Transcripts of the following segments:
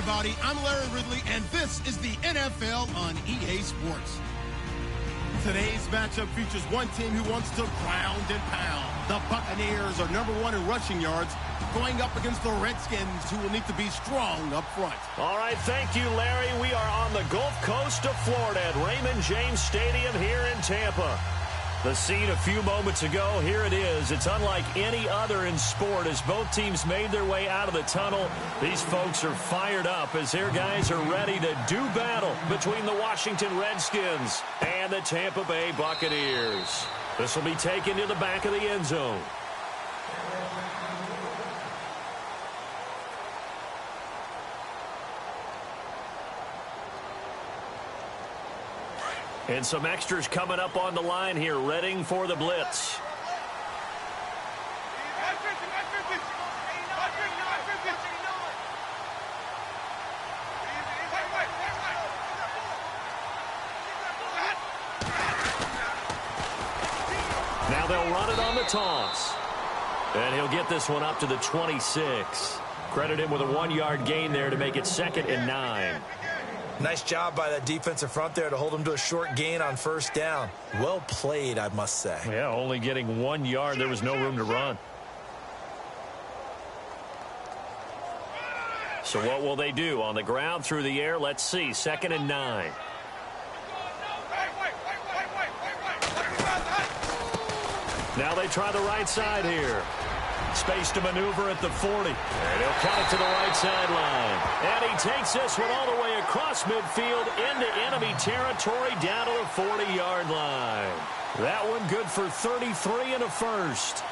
everybody. I'm Larry Ridley, and this is the NFL on EA Sports. Today's matchup features one team who wants to ground and pound. The Buccaneers are #1 in rushing yards, going up against the Redskins, who will need to be strong up front. All right, thank you, Larry. We are on the Gulf Coast of Florida at Raymond James Stadium here in Tampa. The scene a few moments ago, here it is. It's unlike any other in sport as both teams made their way out of the tunnel. These folks are fired up as their guys are ready to do battle between the Washington Redskins and the Tampa Bay Buccaneers. This will be taken to the back of the end zone. And some extras coming up on the line here, readying for the blitz. Now they'll run it on the toss. And he'll get this one up to the 26. Credit him with a 1-yard gain there to make it 2nd and 9. Nice job by that defensive front there to hold him to a short gain on 1st down. Well played, I must say. Yeah, only getting 1 yard. There was no room to run. So what will they do? On the ground, through the air, let's see. 2nd and 9. Now they try the right side here. Space to maneuver at the 40. And he'll cut it to the right sideline. And he takes this one all the way across midfield into enemy territory down to the 40-yard line. That one good for 33 and a first.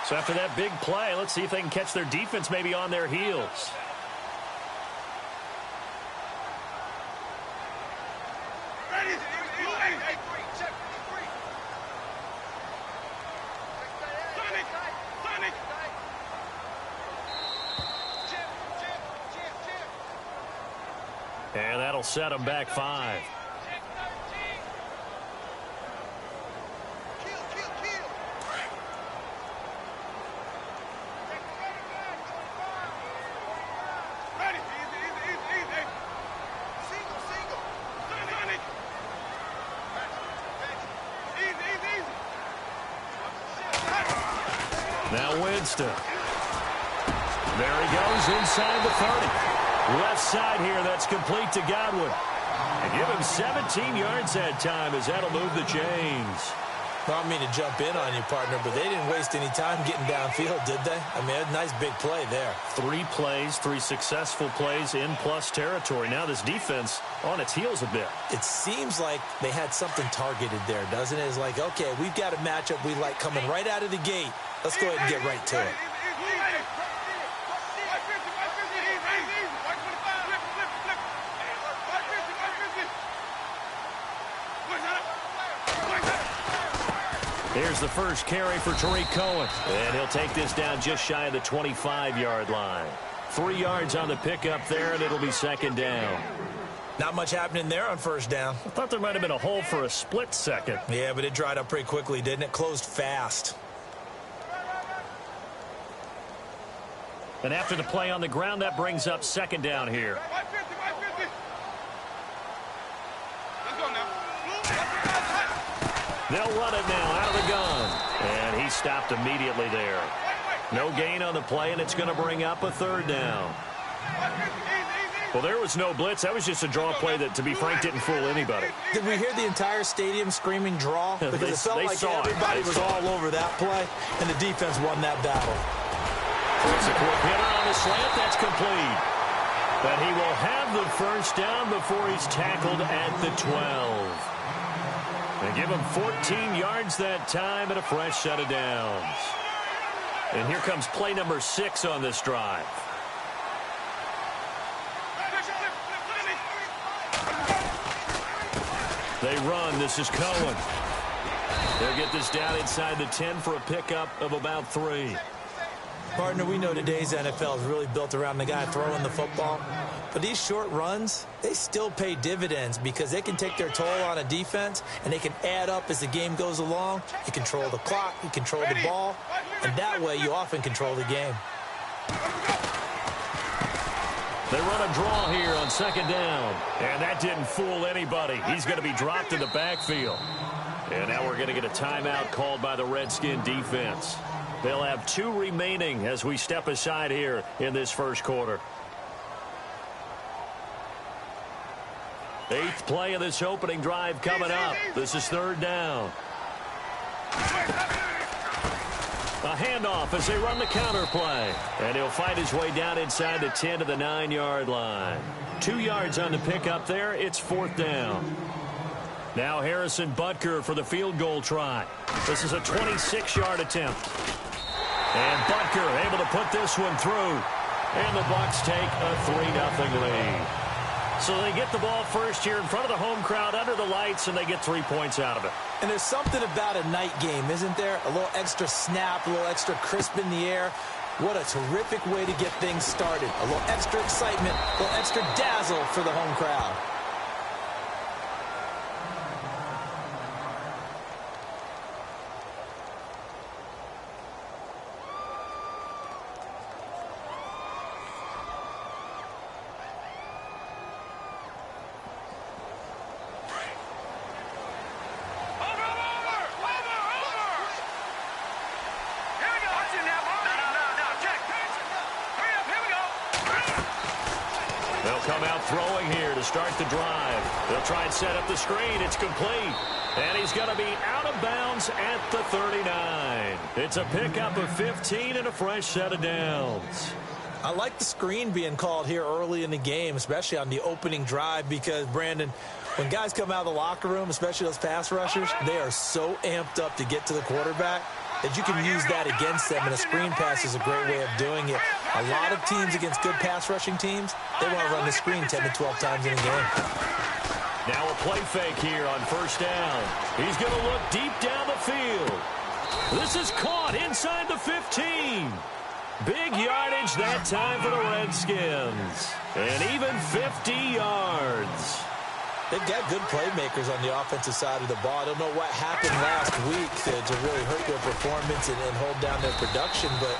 So after that big play, let's see if they can catch their defense maybe on their heels. And that'll set them back 5. Now Winston. There he goes inside the 30. Left side here, that's complete to Godwin. And give him 17 yards that time as that'll move the chains. I don't mean to jump in on you, partner, but they didn't waste any time getting downfield, did they? I mean, a nice big play there. 3 plays, 3 successful plays in plus territory. Now this defense on its heels a bit. It seems like they had something targeted there, doesn't it? It's like, okay, we've got a matchup we like coming right out of the gate. Let's go ahead and get right to it. Here's the first carry for Tariq Cohen. And he'll take this down just shy of the 25-yard line. 3 yards on the pickup there, and it'll be 2nd down. Not much happening there on 1st down. I thought there might have been a hole for a split second. Yeah, but it dried up pretty quickly, didn't it? Closed fast. And after the play on the ground, that brings up 2nd down here. They'll run it now out of the gun. And he stopped immediately there. No gain on the play, and it's going to bring up a 3rd down. Well, there was no blitz. That was just a draw play that, to be frank, didn't fool anybody. Did we hear the entire stadium screaming draw? Because it felt like everybody was all over that play, and the defense won that battle. It's a quick hitter on the slant. That's complete. But he will have the 1st down before he's tackled at the 12. They give him 14 yards that time and a fresh set of downs. And here comes play number 6 on this drive. They run. This is Cohen. They'll get this down inside the 10 for a pickup of about 3. Partner, we know today's NFL is really built around the guy throwing the football. But these short runs, they still pay dividends because they can take their toll on a defense, and they can add up as the game goes along. You control the clock, you control the ball, and that way you often control the game. They run a draw here on second down. And that didn't fool anybody. He's going to be dropped in the backfield. And now we're going to get a timeout called by the Redskin defense. They'll have 2 remaining as we step aside here in this first quarter. 8th play of this opening drive coming up. This is 3rd down. A handoff as they run the counter play. And he'll fight his way down inside the 10 to the 9-yard line. 2 yards on the pickup there. It's 4th down. Now Harrison Butker for the field goal try. This is a 26-yard attempt. And Butker able to put this one through. And the Bucs take a 3-0 lead. So they get the ball first here in front of the home crowd under the lights, and they get 3 points out of it. And there's something about a night game, isn't there? A little extra snap, a little extra crisp in the air. What a terrific way to get things started. A little extra excitement, a little extra dazzle for the home crowd. Come out throwing here to start the drive. They'll try and set up the screen. It's complete. And he's going to be out of bounds at the 39. It's a pickup of 15 and a fresh set of downs. I like the screen being called here early in the game, especially on the opening drive, because, Brandon, when guys come out of the locker room, especially those pass rushers, they are so amped up to get to the quarterback that you can use that against them, and a screen pass is a great way of doing it. A lot of teams against good pass rushing teams, they want to run the screen 10 to 12 times in a game. Now a play fake here on first down. He's going to look deep down the field. This is caught inside the 15. Big yardage that time for the Redskins. And even 50 yards. They've got good playmakers on the offensive side of the ball. I don't know what happened last week to really hurt their performance and hold down their production, but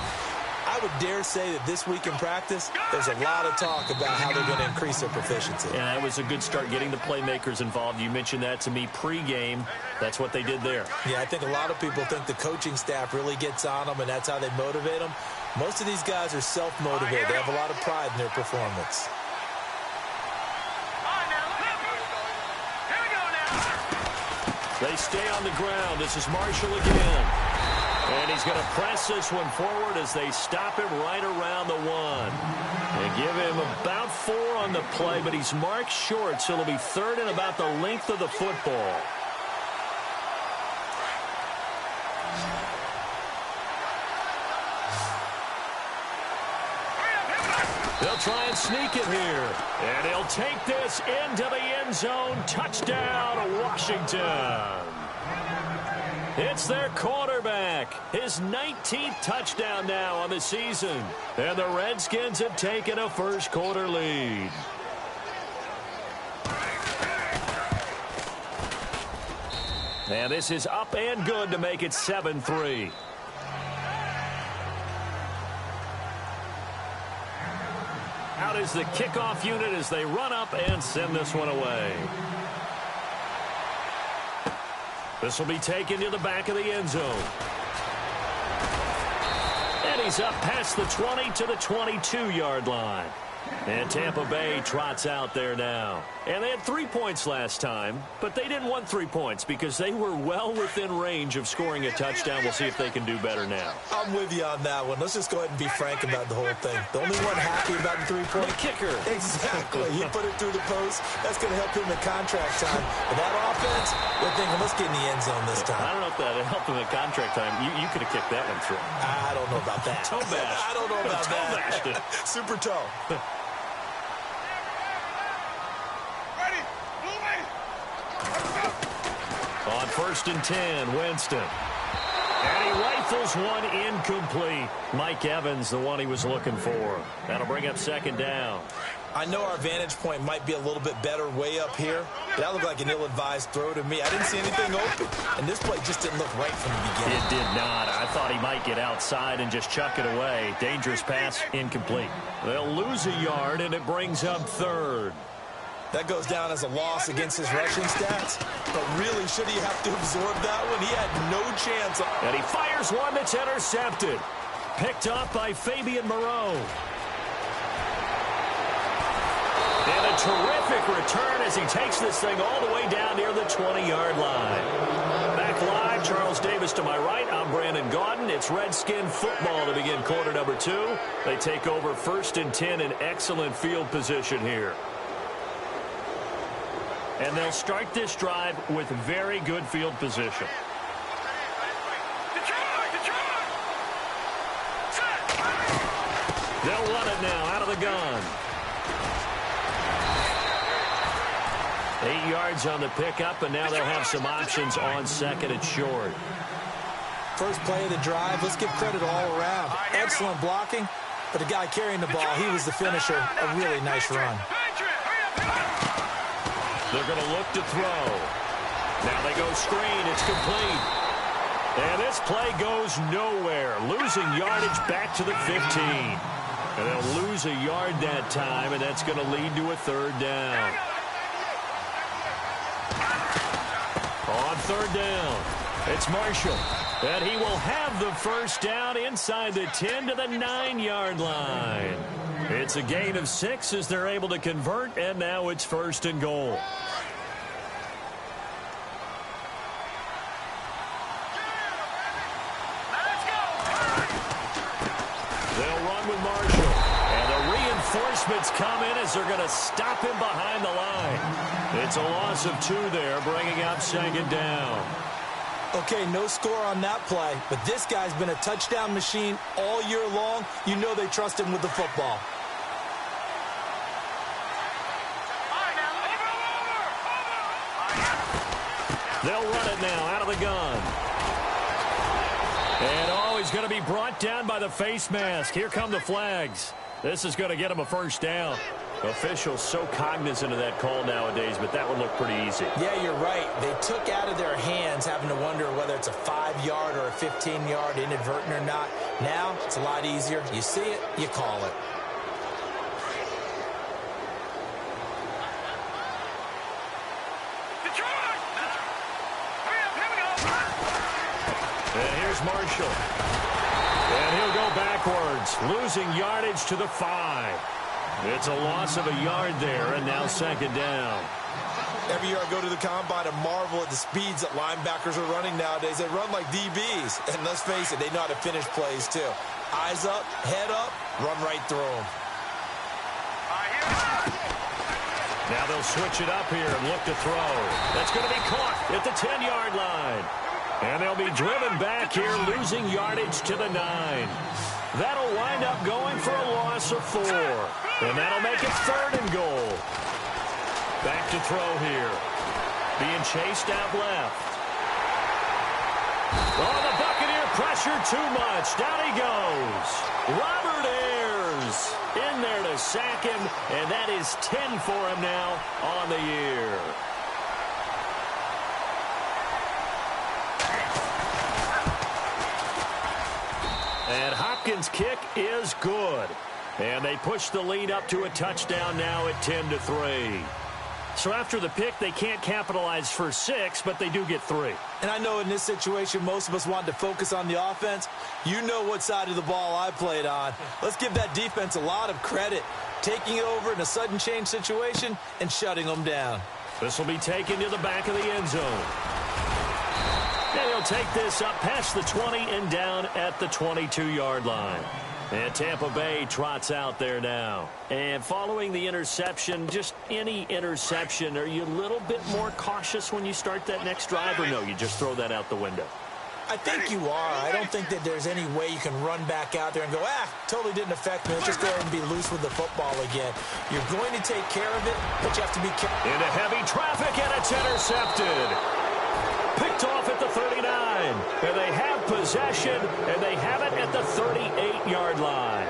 I would dare say that this week in practice, there's a lot of talk about how they're going to increase their proficiency. Yeah, that was a good start getting the playmakers involved. You mentioned that to me pregame. That's what they did there. Yeah, I think a lot of people think the coaching staff really gets on them, and that's how they motivate them. Most of these guys are self-motivated. They have a lot of pride in their performance. They stay on the ground. This is Marshall again. And he's going to press this one forward as they stop him right around the 1. And give him about 4 on the play, but he's marked short, so it'll be 3rd and about the length of the football. They'll try and sneak it here. And he'll take this into the end zone. Touchdown, Washington. It's their quarterback. His 19th touchdown now on the season. And the Redskins have taken a first quarter lead. And this is up and good to make it 7-3. Out is the kickoff unit as they run up and send this one away. This will be taken to the back of the end zone. And he's up past the 20 to the 22-yard line. And Tampa Bay trots out there now. And they had 3 points last time, but they didn't want 3 points because they were well within range of scoring a touchdown. We'll see if they can do better now. I'm with you on that one. Let's just go ahead and be frank about the whole thing. The only one happy about the 3-point the kicker. Exactly. He put it through the post. That's going to help him in contract time. But that offense, they're thinking, let's get in the end zone this time. I don't know if that helped him in contract time. You could have kicked that one through. I don't know about that. Toe bash. I don't know about toe bashed it. Super toe. On 1st and 10, Winston. And he right Rifles one incomplete. Mike Evans, the one he was looking for. That'll bring up second down. I know our vantage point might be a little bit better way up here, but that looked like an ill-advised throw to me. I didn't see anything open, and this play just didn't look right from the beginning. It did not. I thought he might get outside and just chuck it away. Dangerous pass, incomplete. They'll lose a yard, and it brings up third. That goes down as a loss against his rushing stats, but really, should he have to absorb that one? He had no chance. And he fires one that's intercepted. Picked up by Fabian Moreau. And a terrific return as he takes this thing all the way down near the 20-yard line. Back live, Charles Davis to my right. I'm Brandon Gaudin. It's Redskin football to begin quarter number 2. They take over 1st and 10 in excellent field position here. And they'll start this drive with very good field position. They'll run it now out of the gun. 8 yards on the pickup, and now they'll have some options on second and short. First play of the drive, let's give credit all around. Excellent blocking, but the guy carrying the ball, he was the finisher. A really nice run. They're going to look to throw. Now they go screen. It's complete. And this play goes nowhere. Losing yardage back to the 15. And they'll lose a yard that time, and that's going to lead to a third down. On third down, it's Marshall. And he will have the first down inside the 10 to the 9-yard line. It's a gain of 6 as they're able to convert, and now it's 1st and goal. They'll run with Marshall. And the reinforcements come in as they're going to stop him behind the line. It's a loss of 2 there, bringing up second down. Okay, no score on that play, but this guy's been a touchdown machine all year long. You know they trust him with the football. They'll run it now out of the gun. And, he's going to be brought down by the face mask. Here come the flags. This is going to get him a first down. Officials so cognizant of that call nowadays, but that would look pretty easy. Yeah, you're right. They took out of their hands having to wonder whether it's a 5-yard or a 15-yard inadvertent or not. Now, it's a lot easier. You see it, you call it. And here's Marshall. And he'll go backwards, losing yardage to the 5. It's a loss of a yard there, and now second down. Every year I go to the combine and marvel at the speeds that linebackers are running nowadays. They run like DBs. And let's face it, they know how to finish plays too. Eyes up, head up, run right through them. Now they'll switch it up here and look to throw. That's going to be caught at the 10-yard line. And they'll be driven back here, losing yardage to the 9. That'll wind up going for a loss of 4. And that'll make it 3rd and goal. Back to throw here. Being chased out left. Oh, the Buccaneer pressure too much. Down he goes. Robert Ayers in there to sack him. And that is 10 for him now on the year. And Hopkins' kick is good. And they push the lead up to a touchdown now at 10-3. So after the pick, they can't capitalize for 6, but they do get 3. And I know in this situation, most of us want to focus on the offense. You know what side of the ball I played on. Let's give that defense a lot of credit. Taking it over in a sudden change situation and shutting them down. This will be taken to the back of the end zone. And he'll take this up past the 20 and down at the 22-yard line. And Tampa Bay trots out there now. And following the interception, just any interception, are you a little bit more cautious when you start that next drive, or no, you just throw that out the window? I think you are. I don't think that there's any way you can run back out there and go, totally didn't affect me. Let's just go ahead and be loose with the football again. You're going to take care of it, but you have to be careful. Into heavy traffic, and it's intercepted. Picked off at the 39. line. And they have possession, and they have it at the 38-yard line.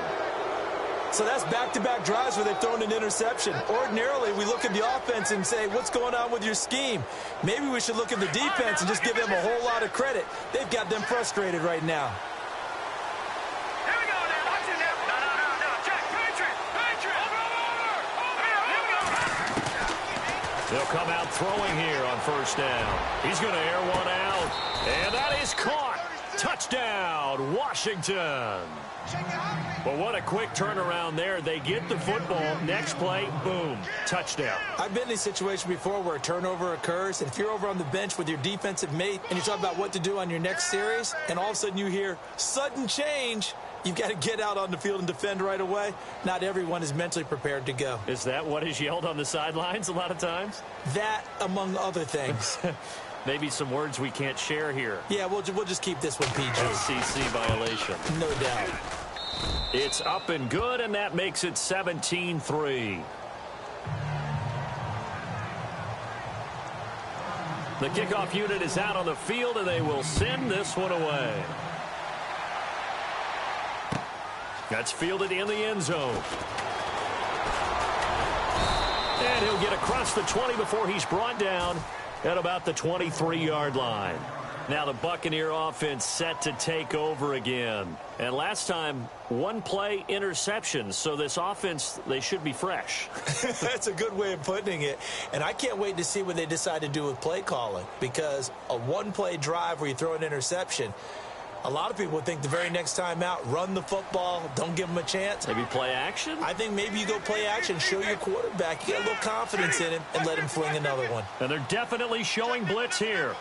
So that's back-to-back drives where they've thrown an interception. Ordinarily, we look at the offense and say, what's going on with your scheme? Maybe we should look at the defense and just give them a whole lot of credit. They've got them frustrated right now. Here we go now. Watch it now. No. Check. Patriot. They'll come out throwing here on first down. He's going to air one out. And that is caught. Touchdown, Washington. But what a quick turnaround there. They get the football. Next play, boom, touchdown. I've been in a situation before where a turnover occurs, and if you're over on the bench with your defensive mate and you talk about what to do on your next series, and all of a sudden you hear sudden change, you've got to get out on the field and defend right away. Not everyone is mentally prepared to go. Is that what is yelled on the sidelines a lot of times? That, among other things. Maybe some words we can't share here. Yeah, we'll just keep this one PG. SEC violation. No doubt. It's up and good, and that makes it 17-3. The kickoff unit is out on the field, and they will send this one away. That's fielded in the end zone. And he'll get across the 20 before he's brought down at about the 23-yard line. Now the Buccaneer offense set to take over again. And last time, one-play interception. So this offense, they should be fresh. That's a good way of putting it. And I can't wait to see what they decide to do with play calling. Because a one-play drive where you throw an interception, a lot of people would think the very next time out, run the football, don't give them a chance. Maybe play action? I think maybe you go play action, show your quarterback, you get a little confidence in him, and let him fling another one. And they're definitely showing blitz here.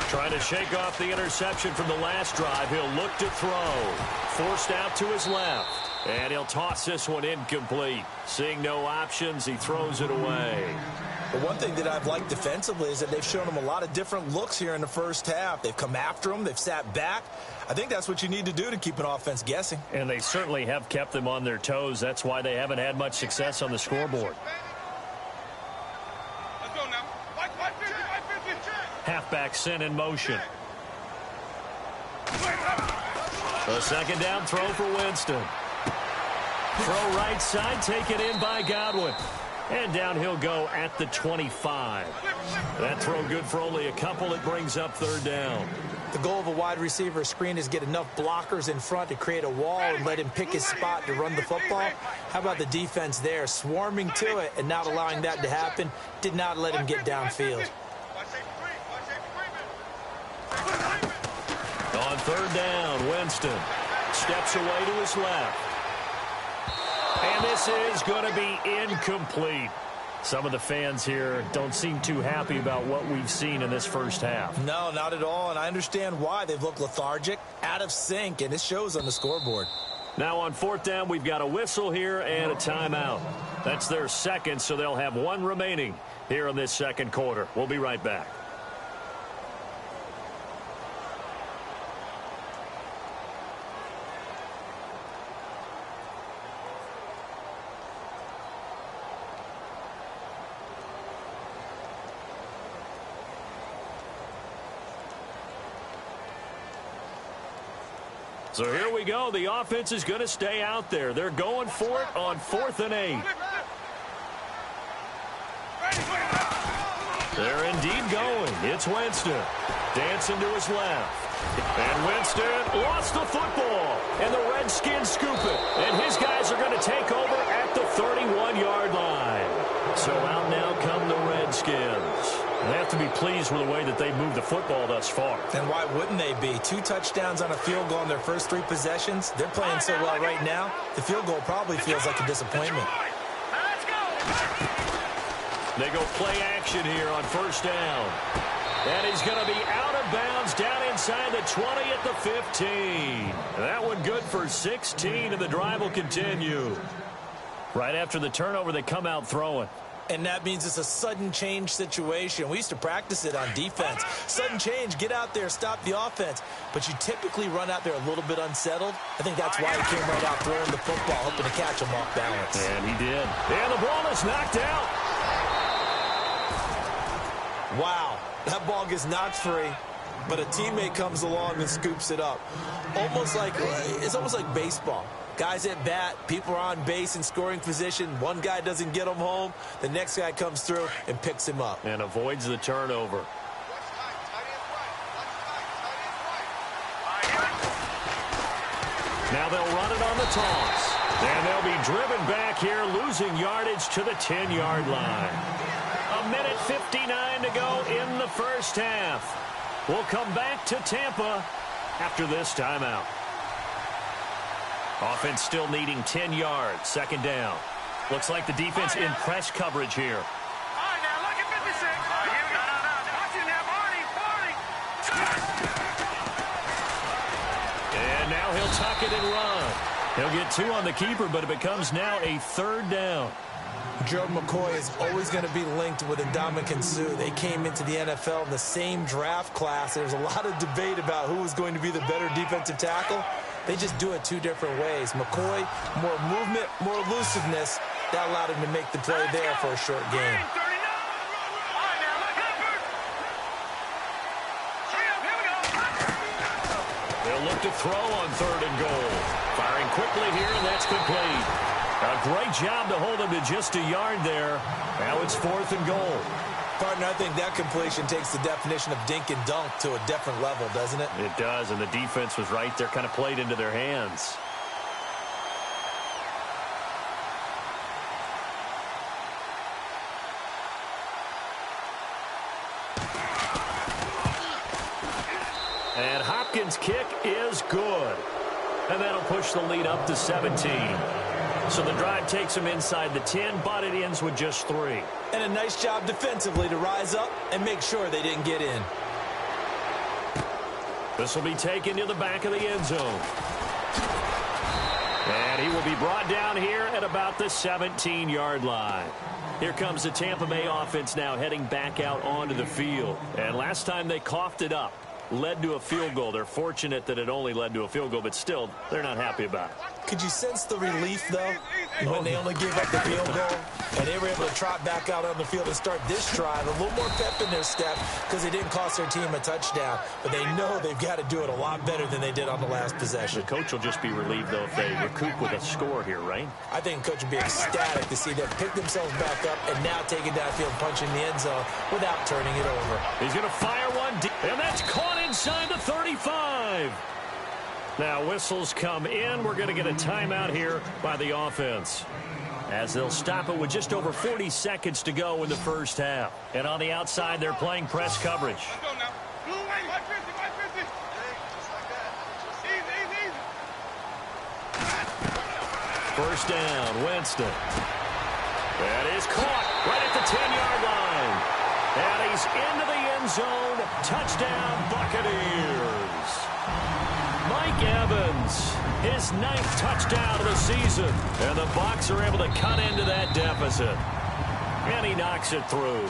Trying to shake off the interception from the last drive. He'll look to throw. Forced out to his left. And he'll toss this one incomplete. Seeing no options, he throws it away. But one thing that I've liked defensively is that they've shown him a lot of different looks here in the first half. They've come after him. They've sat back. I think that's what you need to do to keep an offense guessing. And they certainly have kept them on their toes. That's why they haven't had much success on the scoreboard. Let's go now. Halfback sent in motion. A second down throw for Winston. Throw right side, taken in by Godwin. And down he'll go at the 25. That throw good for only a couple. It brings up third down. The goal of a wide receiver screen is get enough blockers in front to create a wall and let him pick his spot to run the football. How about the defense there, swarming to it and not allowing that to happen? Did not let him get downfield. On third down, Winston steps away to his left. And this is going to be incomplete. Some of the fans here don't seem too happy about what we've seen in this first half. No, not at all, and I understand why. They've looked lethargic, out of sync, and it shows on the scoreboard. Now on fourth down, we've got a whistle here and a timeout. That's their second, so they'll have one remaining here in this second quarter. We'll be right back. So here we go. The offense is going to stay out there. They're going for it on 4th and 8. They're indeed going. It's Winston. Dancing to his left. And Winston lost the football. And the Redskins scoop it. And his guys are going to take over at the 31-yard line. So out now come the Redskins. They have to be pleased with the way that they moved the football thus far. And why wouldn't they be? 2 touchdowns on a field goal in their first 3 possessions. They're playing so well right now, the field goal probably feels like a disappointment. They go play action here on first down. And he's going to be out of bounds down inside the 20 at the 15. That one good for 16, and the drive will continue. Right after the turnover, they come out throwing. And that means it's a sudden change situation. We used to practice it on defense. Sudden change, get out there, stop the offense. But you typically run out there a little bit unsettled. I think that's why he came right out throwing the football, hoping to catch him off balance. And he did. And the ball is knocked out. Wow, that ball gets knocked free, but a teammate comes along and scoops it up. It's almost like baseball. Guys at bat, people are on base in scoring position. One guy doesn't get him home. The next guy comes through and picks him up. And avoids the turnover. Now they'll run it on the toss. And they'll be driven back here, losing yardage to the 10-yard line. 1:59 to go in the first half. We'll come back to Tampa after this timeout. Offense still needing 10 yards. Second down. Looks like the defense in press coverage here. All right, now look at 56. Here we go. Watch it now, Marty. And now he'll tuck it and run. He'll get 2 on the keeper, but it becomes now a third down. Joe McCoy is always going to be linked with Ndamukong Suh. They came into the NFL in the same draft class. There's a lot of debate about who was going to be the better defensive tackle. They just do it 2 different ways. McCoy, more movement, more elusiveness. That allowed him to make the play there for a short game. They'll look to throw on 3rd and goal. Firing quickly here, and that's complete. A great job to hold him to just a yard there. Now it's 4th and goal. Partner, I think that completion takes the definition of dink and dunk to a different level, doesn't it? It does, and the defense was right there, kind of played into their hands. And Hopkins' kick is good. And that'll push the lead up to 17. So the drive takes them inside the 10, but it ends with just 3. And a nice job defensively to rise up and make sure they didn't get in. This will be taken to the back of the end zone. And he will be brought down here at about the 17-yard line. Here comes the Tampa Bay offense now heading back out onto the field. And last time they coughed it up, led to a field goal. They're fortunate that it only led to a field goal, but still, they're not happy about it. Could you sense the relief, though, when they only gave up the field goal and they were able to trot back out on the field and start this drive? A little more pep in their step because they didn't cost their team a touchdown, but they know they've got to do it a lot better than they did on the last possession. The coach will just be relieved, though, if they recoup with a score here, right? I think the coach would be ecstatic to see them pick themselves back up and now take it downfield, punching the end zone without turning it over. He's going to fire one deep, and that's caught inside the 35. Now whistles come in. We're going to get a timeout here by the offense, as they'll stop it with just over 40 seconds to go in the first half. And on the outside, they're playing press coverage. Let's go now. Blue wing, 150. Easy. First down, Winston. That is caught right at the 10-yard line. And he's into the end zone. Touchdown, Buccaneers. Mike Evans, his 9th touchdown of the season. And the Bucs are able to cut into that deficit. And he knocks it through.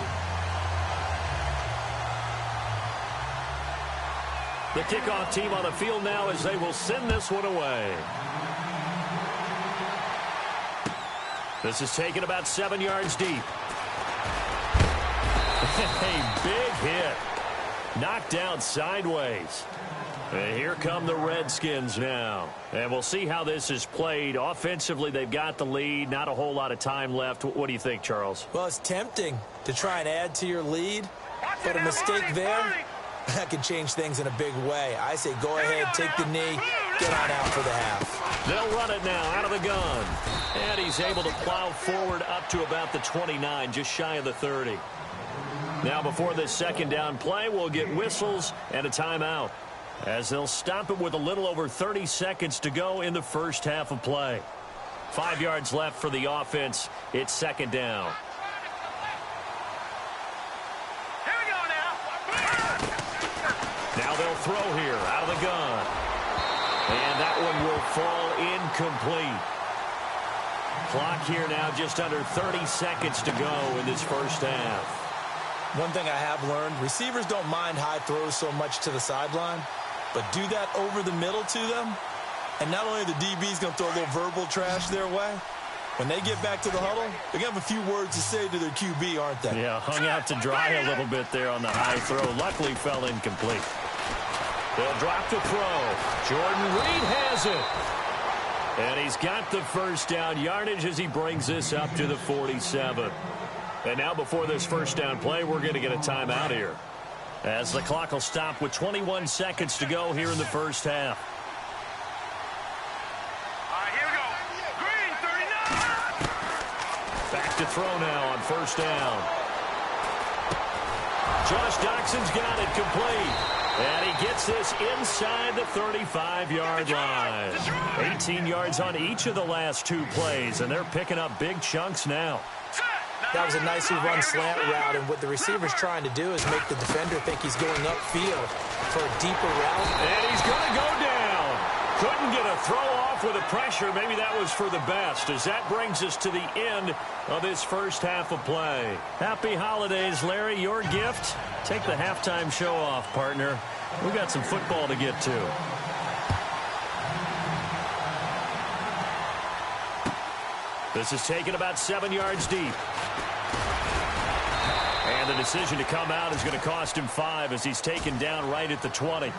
The kickoff team on the field now as they will send this one away. This is taken about 7 yards deep. A big hit. Knocked down sideways. And here come the Redskins now. And we'll see how this is played. Offensively, they've got the lead. Not a whole lot of time left. What do you think, Charles? Well, it's tempting to try and add to your lead, but a mistake there, that can change things in a big way. I say go ahead, take the knee, get on out for the half. They'll run it now out of the gun. And he's able to plow forward up to about the 29, just shy of the 30. Now before this second down play, we'll get whistles and a timeout, as they'll stop it with a little over 30 seconds to go in the first half of play. 5 yards left for the offense. It's second down. Here we go now. Now they'll throw here out of the gun. And that one will fall incomplete. Clock here now just under 30 seconds to go in this first half. One thing I have learned, receivers don't mind high throws so much to the sideline, but do that over the middle to them, and not only the DB's going to throw a little verbal trash their way, when they get back to the huddle, they're going to have a few words to say to their QB, aren't they? Yeah, hung out to dry a little bit there on the high throw. Luckily fell incomplete. They'll drop the throw. Jordan Reed has it. And he's got the first down yardage as he brings this up to the 47. And now before this first down play, we're going to get a timeout here, as the clock will stop with 21 seconds to go here in the first half. All right, here we go. Green, 39. Back to throw now on first down. Josh Doxson's got it complete. And he gets this inside the 35-yard line. 18 yards on each of the last two plays, and they're picking up big chunks now. That was a nicely run slant route, and what the receiver's trying to do is make the defender think he's going upfield for a deeper route. And he's going to go down. Couldn't get a throw off with the pressure. Maybe that was for the best, as that brings us to the end of this first half of play. Happy holidays, Larry. Your gift? Take the halftime show off, partner. We got some football to get to. This is taken about 7 yards deep. And the decision to come out is going to cost him 5 as he's taken down right at the 20.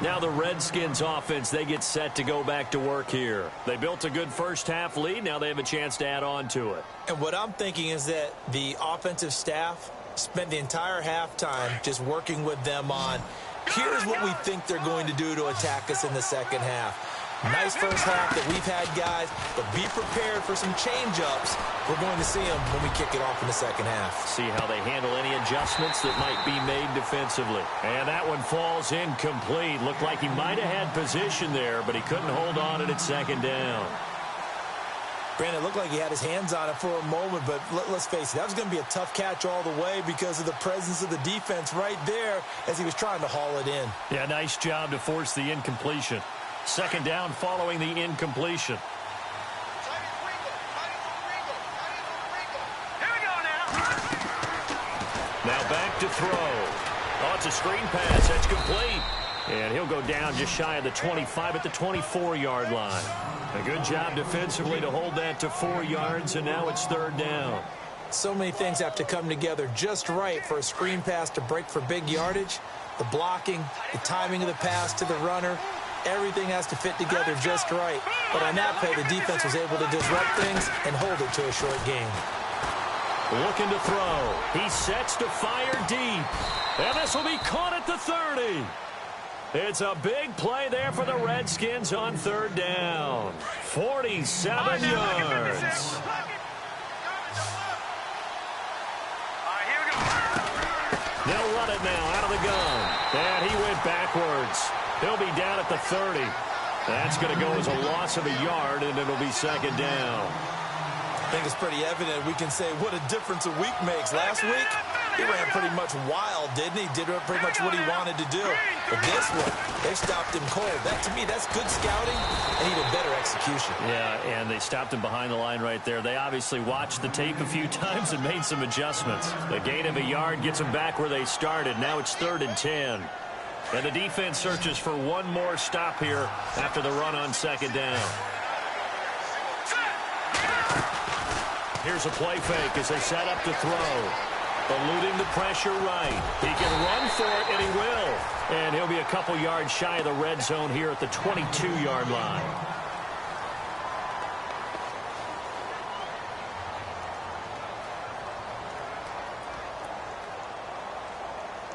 Now the Redskins offense, they get set to go back to work here. They built a good first half lead. Now they have a chance to add on to it. And what I'm thinking is that the offensive staff spent the entire halftime just working with them on, here's what we think they're going to do to attack us in the second half. Nice first half that we've had, guys, but be prepared for some change-ups. We're going to see them when we kick it off in the second half. See how they handle any adjustments that might be made defensively. And that one falls incomplete. Looked like he might have had position there, but he couldn't hold on at second down. Brandon, it looked like he had his hands on it for a moment, but let's face it, that was going to be a tough catch all the way because of the presence of the defense right there as he was trying to haul it in. Yeah, nice job to force the incompletion. Second down following the incompletion. Here we go now. Now back to throw. Oh, it's a screen pass. That's complete. And he'll go down just shy of the 25 at the 24-yard line. A good job defensively to hold that to 4 yards, and now it's third down. So many things have to come together just right for a screen pass to break for big yardage. The blocking, the timing of the pass to the runner, everything has to fit together just right. But on that play, the defense was able to disrupt things and hold it to a short game. Looking to throw. He sets to fire deep. And this will be caught at the 30. It's a big play there for the Redskins on third down. 47 yards. They'll run it now out of the gun. And he went backwards. He'll be down at the 30. That's going to go as a loss of a yard, and it'll be second down. I think it's pretty evident we can say what a difference a week makes. Last week, he ran pretty much wild, didn't he? Did pretty much what he wanted to do. But this one, they stopped him cold. That, to me, that's good scouting and even better execution. Yeah, and they stopped him behind the line right there. They obviously watched the tape a few times and made some adjustments. The gain of a yard gets them back where they started. Now it's 3rd and 10. And the defense searches for one more stop here after the run on second down. Here's a play fake as they set up to throw. Eluding the pressure right. He can run for it, and he will. And he'll be a couple yards shy of the red zone here at the 22-yard line.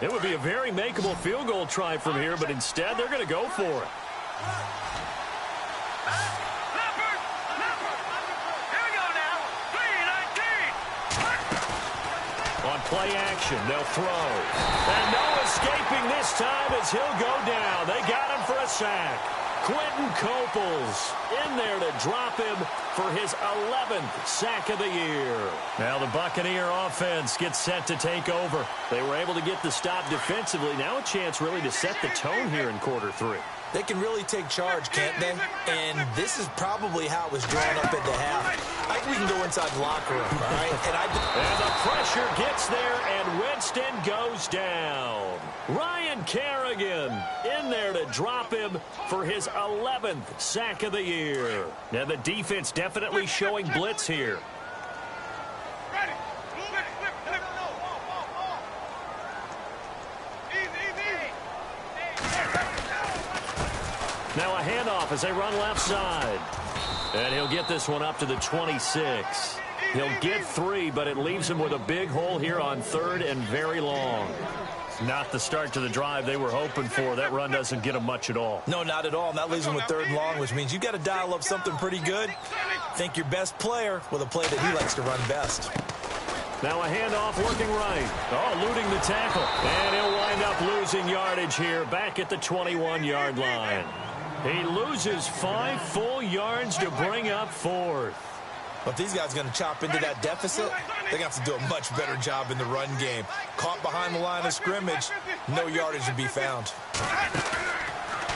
It would be a very makeable field goal try from here, but instead they're going to go for it. On play action, they'll throw. And no escaping this time as he'll go down. They got him for a sack. Quentin Coples in there to drop him for his 11th sack of the year. Now the Buccaneer offense gets set to take over. They were able to get the stop defensively. Now a chance really to set the tone here in quarter 3. They can really take charge, can't they? And this is probably how it was drawn up at the half. I think we can go inside the locker room, all right? And the pressure gets there, and Winston goes down. Ryan Kerrigan in there to drop him for his 11th sack of the year. Now the defense definitely showing blitz here. Now a handoff as they run left side. And he'll get this one up to the 26. He'll get 3, but it leaves him with a big hole here on 3rd and very long. Not the start to the drive they were hoping for. That run doesn't get them much at all. No, not at all. And that leaves them with 3rd and long, which means you got to dial up something pretty good. Think your best player with a play that he likes to run best. Now a handoff working right. Oh, eluding the tackle. And he'll wind up losing yardage here back at the 21-yard line. He loses 5 full yards to bring up 4th. But if these guys are going to chop into that deficit, they're going to have to do a much better job in the run game. Caught behind the line of scrimmage, no yardage to be found.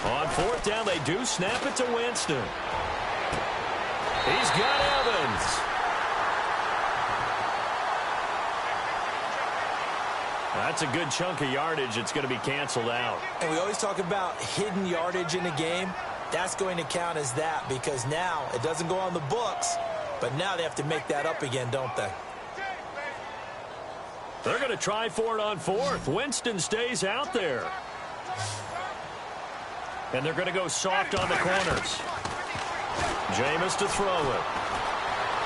On 4th down, they do snap it to Winston. He's got Evans. That's a good chunk of yardage. It's going to be canceled out. And we always talk about hidden yardage in a game. That's going to count as that because now it doesn't go on the books, but now they have to make that up again, don't they? They're going to try for it on 4th. Winston stays out there. And they're going to go soft on the corners. Jameis to throw it.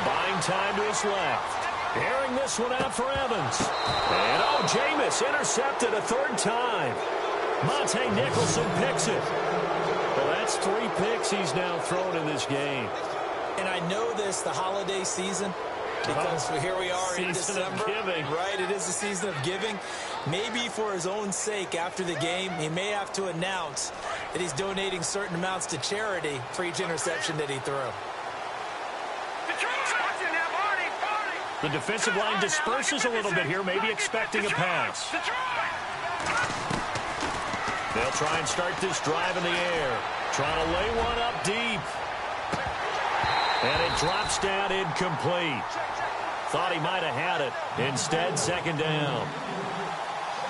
Buying time to his left. Airing this one out for Evans. And, oh, Jameis intercepted a 3rd time. Monte Nicholson picks it. Well, that's 3 picks he's now thrown in this game. And I know this, the holiday season, because here we are in December. Season of giving. Right, it is the season of giving. Maybe for his own sake after the game, he may have to announce that he's donating certain amounts to charity for each interception that he threw. The defensive line disperses a little bit here, maybe expecting a pass. They'll try and start this drive in the air. Trying to lay one up deep. And it drops down incomplete. Thought he might have had it. Instead, 2nd down.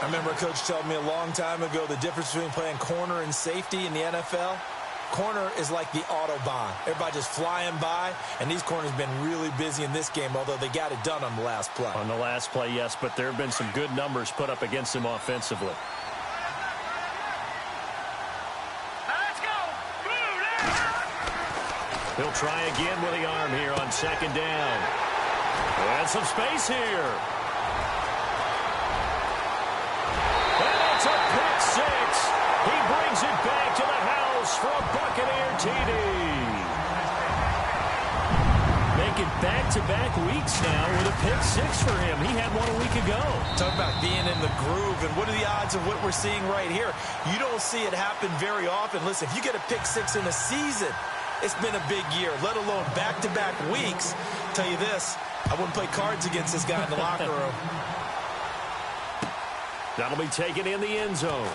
I remember a coach telling me a long time ago the difference between playing corner and safety in the NFL. Corner is like the Autobahn. Everybody just flying by, and these corners have been really busy in this game, although they got it done on the last play. On the last play, yes, but there have been some good numbers put up against him offensively. Let's go. He'll try again with the arm here on 2nd down. And some space here. And it's a pick 6. He brings it back to the house for a Buccaneer TD. Making back-to-back weeks now with a pick 6 for him. He had one a week ago. Talk about being in the groove, and what are the odds of what we're seeing right here? You don't see it happen very often. Listen, if you get a pick 6 in a season, it's been a big year, let alone back-to-back weeks. Tell you this, I wouldn't play cards against this guy in the locker room. That'll be taken in the end zone.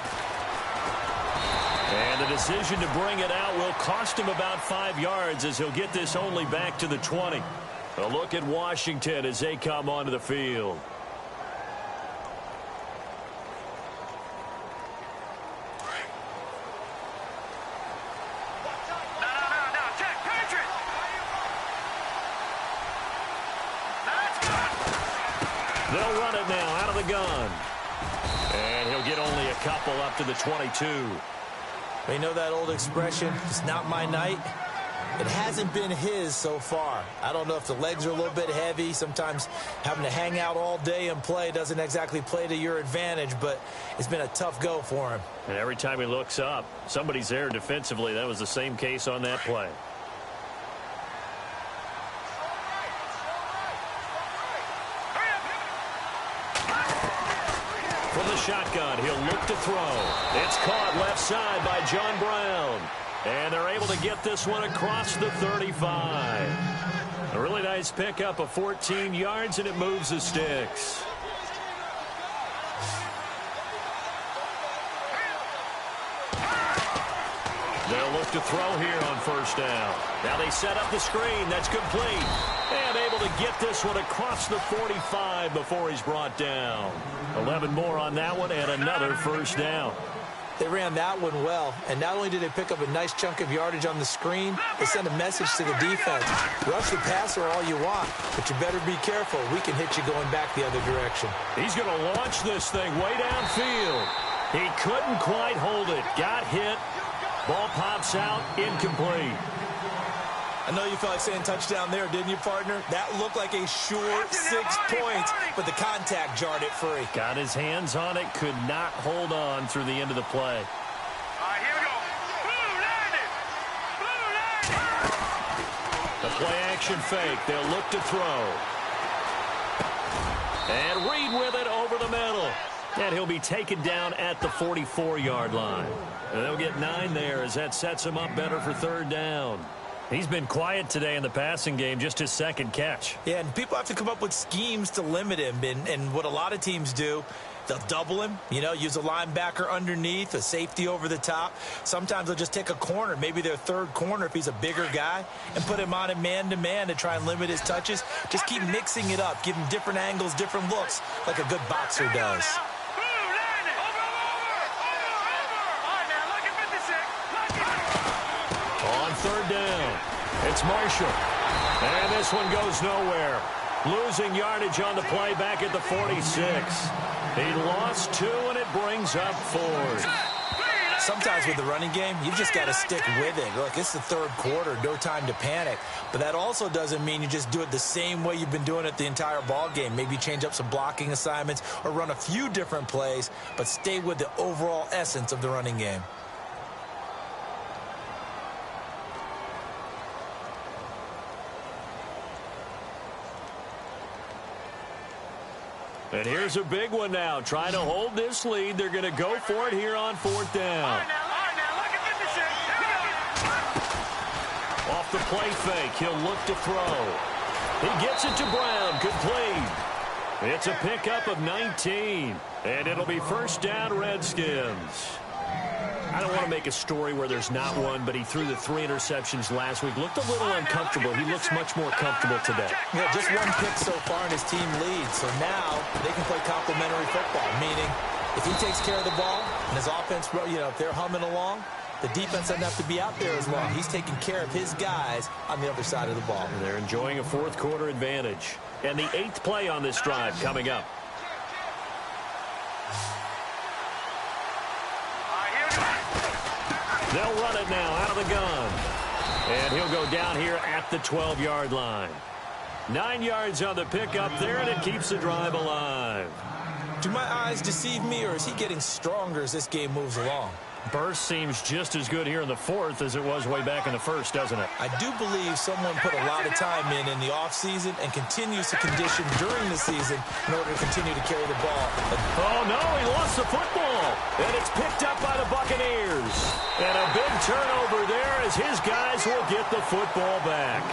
And the decision to bring it out will cost him about 5 yards as he'll get this only back to the 20. A look at Washington as they come onto the field. They'll run it now out of the gun. And he'll get only a couple up to the 22. You know that old expression, it's not my night? It hasn't been his so far. I don't know if the legs are a little bit heavy. Sometimes having to hang out all day and play doesn't exactly play to your advantage, but it's been a tough go for him. And every time he looks up, somebody's there defensively. That was the same case on that play. From the shotgun, he'll look to throw. It's caught left side by John Brown. And they're able to get this one across the 35. A really nice pickup of 14 yards, and it moves the sticks. They'll look to throw here on first down. Now they set up the screen. That's complete. And able to get this one across the 45 before he's brought down. 11 more on that one and another first down. They ran that one well, and not only did they pick up a nice chunk of yardage on the screen, they sent a message to the defense. Rush the passer all you want, but you better be careful. We can hit you going back the other direction. He's going to launch this thing way downfield. He couldn't quite hold it. Got hit. Ball pops out, incomplete. I know you felt like saying touchdown there, didn't you, partner? That looked like a short 6 points, but the contact jarred it free. Got his hands on it, could not hold on through the end of the play. All right, here we go. Blue landed. The play action fake. They'll look to throw. And Reed with it over the middle. And he'll be taken down at the 44-yard line. And they'll get 9 there as that sets him up better for third down. He's been quiet today in the passing game, just his second catch. Yeah, and people have to come up with schemes to limit him. And what a lot of teams do, they'll double him, use a linebacker underneath, a safety over the top. Sometimes they'll just take a corner, maybe their third corner if he's a bigger guy, and put him on a man-to-man to try and limit his touches. Just keep mixing it up, give him different angles, different looks, like a good boxer does. On third down, it's Marshall. And this one goes nowhere. Losing yardage on the play back at the 46. He lost 2, and it brings up 4. Sometimes with the running game, you've just got to stick with it. Look, it's the third quarter, no time to panic. But that also doesn't mean you just do it the same way you've been doing it the entire ball game. Maybe change up some blocking assignments or run a few different plays, but stay with the overall essence of the running game. And here's a big one now. Trying to hold this lead. They're going to go for it here on fourth down. Off the play fake, he'll look to throw. He gets it to Brown. Complete. It's a pickup of 19. And it'll be first down, Redskins. I don't want to make a story where there's not one, but he threw the 3 interceptions last week. Looked a little uncomfortable. He looks much more comfortable today. Yeah, just 1 pick so far and his team leads. So now they can play complementary football, meaning if he takes care of the ball and his offense, if they're humming along, the defense doesn't have to be out there as long. He's taking care of his guys on the other side of the ball. And they're enjoying a fourth quarter advantage. And the 8th play on this drive coming up. They'll run it now out of the gun. And he'll go down here at the 12-yard line. 9 yards on the pickup there, and it keeps the drive alive. Do my eyes deceive me, or is he getting stronger as this game moves along? Burst seems just as good here in the 4th as it was way back in the 1st, doesn't it? I do believe someone put a lot of time in the offseason and continues to condition during the season in order to continue to carry the ball. Oh, no, he lost the football. And it's picked up by the Buccaneers. And a big turnover there as his guys will get the football back.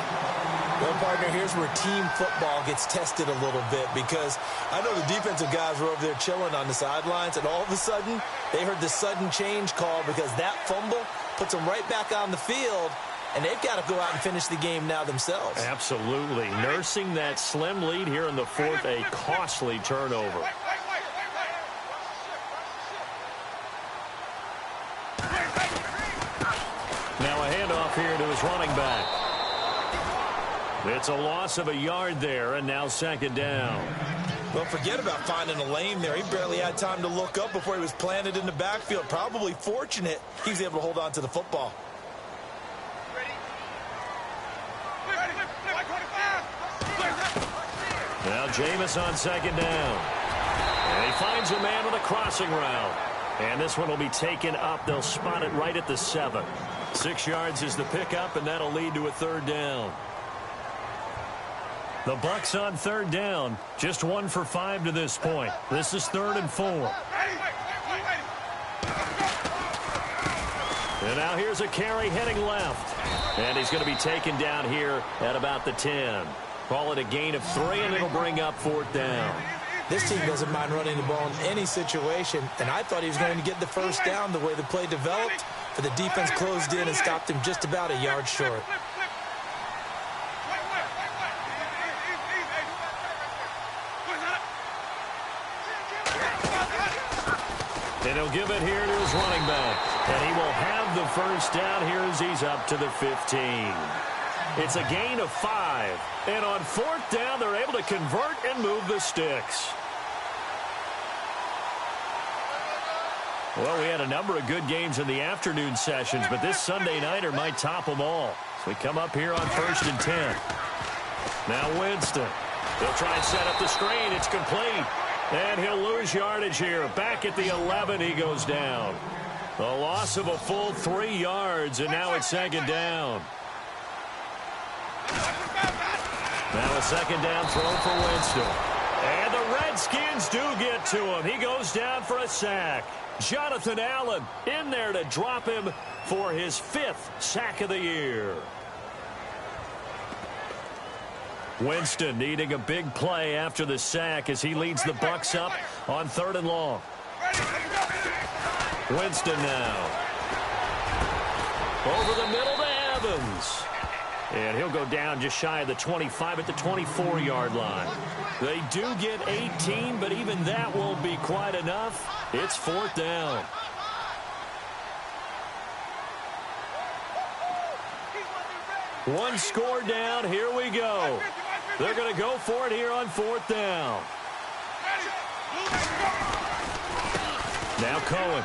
Well, partner, here's where team football gets tested a little bit, because I know the defensive guys were over there chilling on the sidelines, and all of a sudden they heard the sudden change call because that fumble puts them right back on the field, and they've got to go out and finish the game now themselves. Absolutely. Nursing that slim lead here in the 4th, a costly turnover. Now a handoff here to his running back. It's a loss of a yard there, and now second down. Well, forget about finding a lane there. He barely had time to look up before he was planted in the backfield. Probably fortunate he was able to hold on to the football. Now Jameis on second down. And he finds a man with a crossing route. And this one will be taken up. They'll spot it right at the 7. 6 yards is the pickup, and that'll lead to a third down. The Bucs on third down. Just 1 for 5 to this point. This is 3rd and 4. And now here's a carry heading left. And he's going to be taken down here at about the 10. Call it a gain of 3, and it'll bring up 4th down. This team doesn't mind running the ball in any situation, and I thought he was going to get the first down the way the play developed. but the defense closed in and stopped him just about a yard short. And he'll give it here to his running back. And he will have the first down here as he's up to the 15. It's a gain of 5. And on 4th down, they're able to convert and move the sticks. Well, we had a number of good games in the afternoon sessions, but this Sunday nighter might top them all. So we come up here on 1st and 10. Now Winston. They'll try and set up the screen. It's complete. And he'll lose yardage here. Back at the 11, he goes down. A loss of a full 3 yards, and now it's 2nd down. Now a 2nd down throw for Winston. And the Redskins do get to him. He goes down for a sack. Jonathan Allen in there to drop him for his 5th sack of the year. Winston needing a big play after the sack as he leads the Bucs up on 3rd and long. Winston now. Over the middle to Evans. And he'll go down just shy of the 25 at the 24-yard line. They do get 18, but even that won't be quite enough. It's 4th down. One score down. Here we go. They're going to go for it here on 4th down. Now Cohen.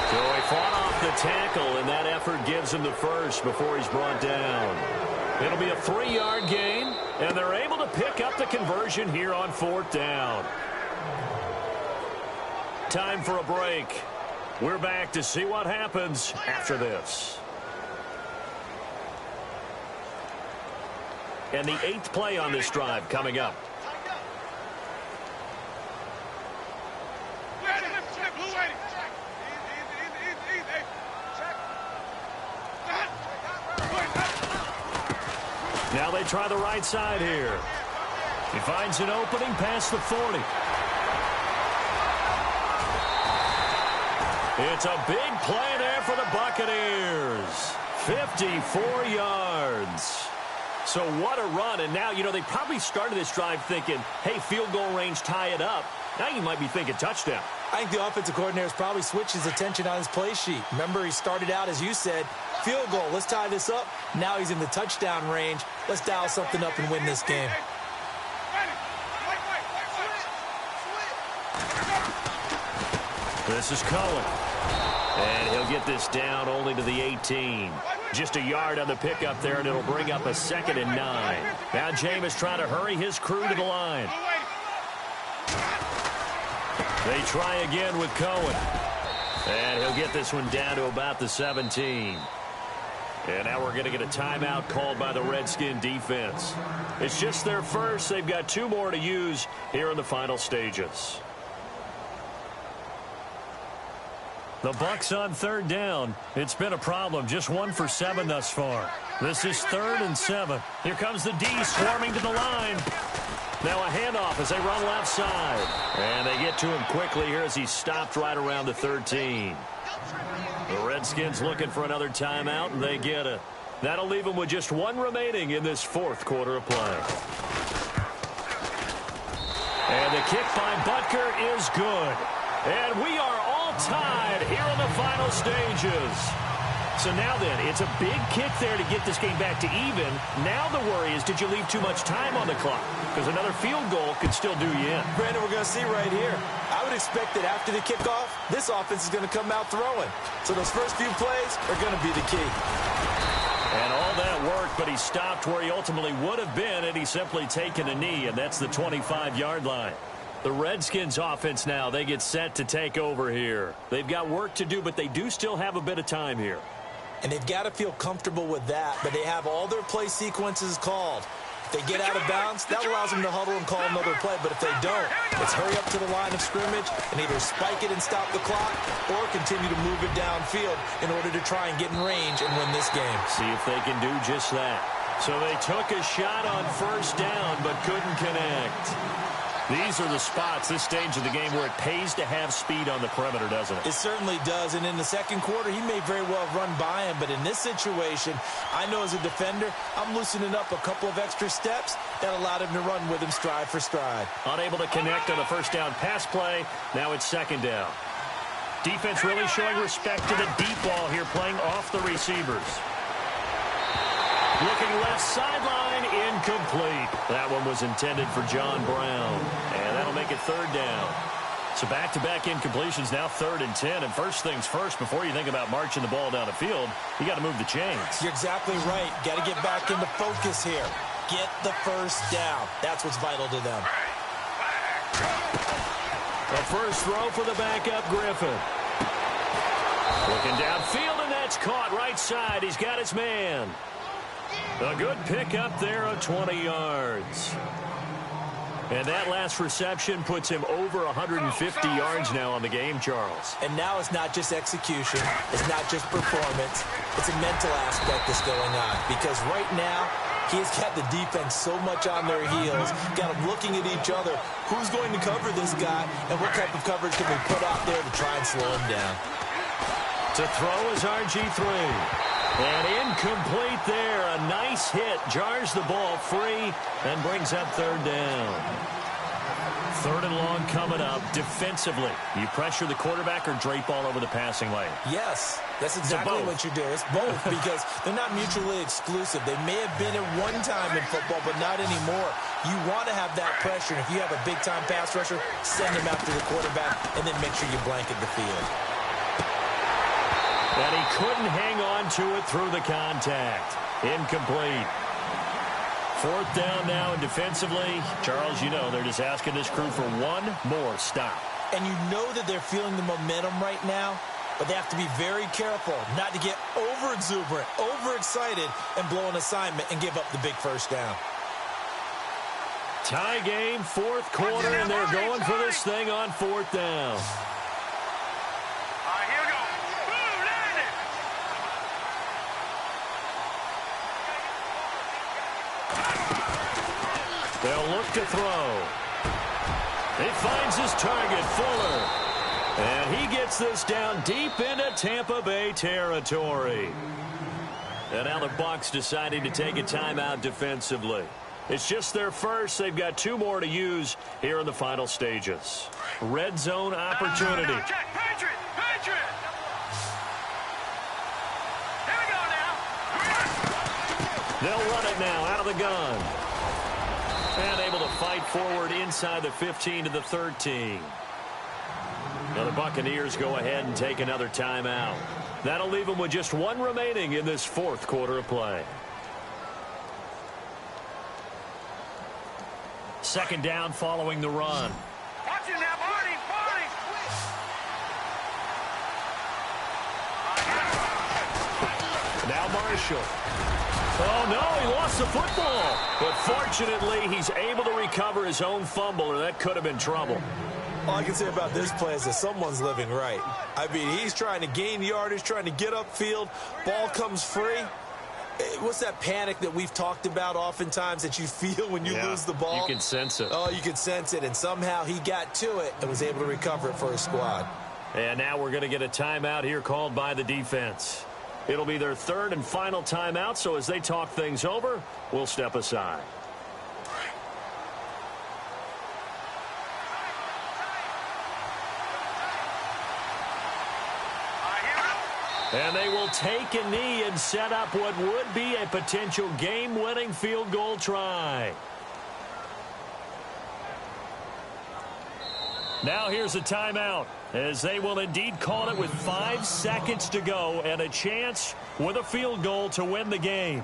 So he fought off the tackle, and that effort gives him the first before he's brought down. It'll be a 3-yard gain, and they're able to pick up the conversion here on 4th down. Time for a break. We're back to see what happens after this. And the 8th play on this drive coming up. Now they try the right side here. He finds an opening past the 40. It's a big play there for the Buccaneers. 54 yards. So what a run. And now, you know, they probably started this drive thinking, hey, field goal range, tie it up. Now you might be thinking touchdown. I think the offensive coordinator has probably switched his attention on his play sheet. Remember, he started out, as you said, field goal. Let's tie this up. Now he's in the touchdown range. Let's dial something up and win this game. This is Cohen. And he'll get this down only to the 18. Just a yard on the pickup there, and it'll bring up a 2nd and 9. Now Jameis trying to hurry his crew to the line. They try again with Cohen. And he'll get this one down to about the 17. And now we're going to get a timeout called by the Redskin defense. It's just their first. They've got 2 more to use here in the final stages. The Bucs on 3rd down. It's been a problem. Just 1 for 7 thus far. This is 3rd and 7. Here comes the D swarming to the line. Now a handoff as they run left side. And they get to him quickly here as he's stopped right around the 13. The Redskins looking for another timeout, and they get it. That'll leave them with just 1 remaining in this 4th quarter of play. And the kick by Butker is good. And we are all tied here in the final stages. So now then, it's a big kick there to get this game back to even. Now the worry is, did you leave too much time on the clock? Because another field goal could still do you in. Brandon, we're going to see right here. I would expect that after the kickoff, this offense is going to come out throwing. So those first few plays are going to be the key. And all that worked, but he stopped where he ultimately would have been, and he's simply taken a knee, and that's the 25-yard line. The Redskins offense now, they get set to take over here. They've got work to do, but they do still have a bit of time here. And they've got to feel comfortable with that, but they have all their play sequences called. If they get out of bounds, that allows them to huddle and call another play. But if they don't, it's hurry up to the line of scrimmage and either spike it and stop the clock or continue to move it downfield in order to try and get in range and win this game. See if they can do just that. So they took a shot on 1st down but couldn't connect. These are the spots, this stage of the game, where it pays to have speed on the perimeter, doesn't it? It certainly does, and in the second quarter, he may very well have run by him, but in this situation, I know as a defender, I'm loosening up a couple of extra steps that allowed him to run with him stride for stride. Unable to connect on the first down pass play. Now it's second down. Defense really showing respect to the deep ball here, playing off the receivers. Looking left sideline, incomplete. That one was intended for John Brown, and that'll make it third down. So back-to-back incompletions, now 3rd and 10. And first things first, before you think about marching the ball down the field, you got to move the chains. You're exactly right. Got to get back into focus here. Get the first down. That's what's vital to them. The first throw for the backup Griffin. Looking downfield, and that's caught right side. He's got his man. A good pickup there of 20 yards. And that last reception puts him over 150 yards now on the game, Charles. And now it's not just execution. It's not just performance. It's a mental aspect that's going on. Because right now, he's got the defense so much on their heels, got them looking at each other. Who's going to cover this guy, and what type of coverage can we put out there to try and slow him down? To throw is RG3. And incomplete there. A nice hit. Jars the ball free and brings up third down. 3rd and long coming up. Defensively, you pressure the quarterback or drape all over the passing lane? Yes, that's exactly what you do. It's both because they're not mutually exclusive. They may have been at one time in football, but not anymore. You want to have that pressure. And if you have a big-time pass rusher, send him after the quarterback and then make sure you blanket the field. And he couldn't hang on to it through the contact. Incomplete. 4th down now, and defensively, Charles, you know, they're just asking this crew for one more stop. And you know that they're feeling the momentum right now, but they have to be very careful not to get over-exuberant, overexcited, and blow an assignment and give up the big first down. Tie game, 4th quarter, and they're going for this thing on 4th down. They'll look to throw. He finds his target, Fuller. And he gets this down deep into Tampa Bay territory. And now the Bucs deciding to take a timeout defensively. It's just their first. They've got 2 more to use here in the final stages. Red zone opportunity. No, check. Patriot! Patriot! Here we go now. They'll run it now out of the gun. And able to fight forward inside the 15 to the 13. Now the Buccaneers go ahead and take another timeout. That'll leave them with just 1 remaining in this 4th quarter of play. 2nd down following the run. Watch it now, Barney! Barney! Now Marshall. Oh, no, he lost the football. But fortunately, he's able to recover his own fumble, or that could have been trouble. All I can say about this play is that someone's living right. I mean, he's trying to gain yardage, trying to get upfield. Ball comes free. What's that panic that we've talked about oftentimes that you feel when you lose the ball? You can sense it. Oh, you can sense it. And somehow he got to it and was able to recover it for his squad. And now we're going to get a timeout here called by the defense. It'll be their 3rd and final timeout, so as they talk things over, we'll step aside. And they will take a knee and set up what would be a potential game-winning field goal try. Now here's a timeout, as they will indeed call it with 5 seconds to go and a chance with a field goal to win the game.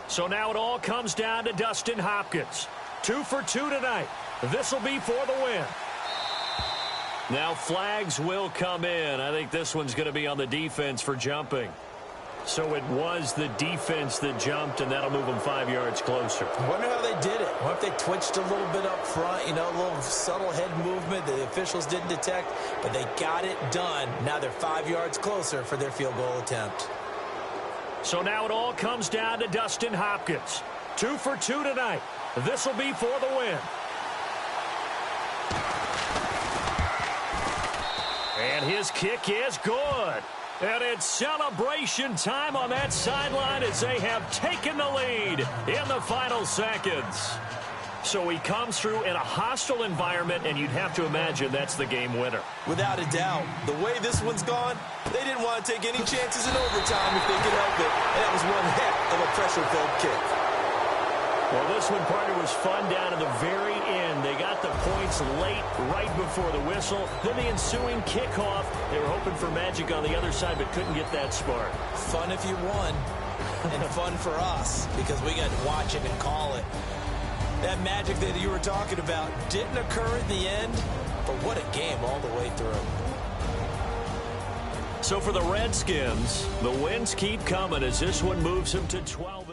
So now it all comes down to Dustin Hopkins. 2 for 2 tonight. This will be for the win. Now flags will come in. I think this one's going to be on the defense for jumping. So it was the defense that jumped, and that'll move them 5 yards closer. I wonder how they did it. What if they twitched a little bit up front, you know, a little subtle head movement the officials didn't detect, but they got it done. Now they're 5 yards closer for their field goal attempt. So now it all comes down to Dustin Hopkins. 2 for 2 tonight. This will be for the win. And his kick is good. And it's celebration time on that sideline as they have taken the lead in the final seconds. So he comes through in a hostile environment, and you'd have to imagine that's the game winner. Without a doubt. The way this one's gone, they didn't want to take any chances in overtime if they could help it. And that was one heck of a pressure-filled kick. Well, this one, partner, was fun down to the very end. They got the points late, right before the whistle. Then the ensuing kickoff. They were hoping for magic on the other side, but couldn't get that spark. Fun if you won, and fun for us because we got to watch it and call it. That magic that you were talking about didn't occur in the end, but what a game all the way through. So for the Redskins, the wins keep coming as this one moves them to 12.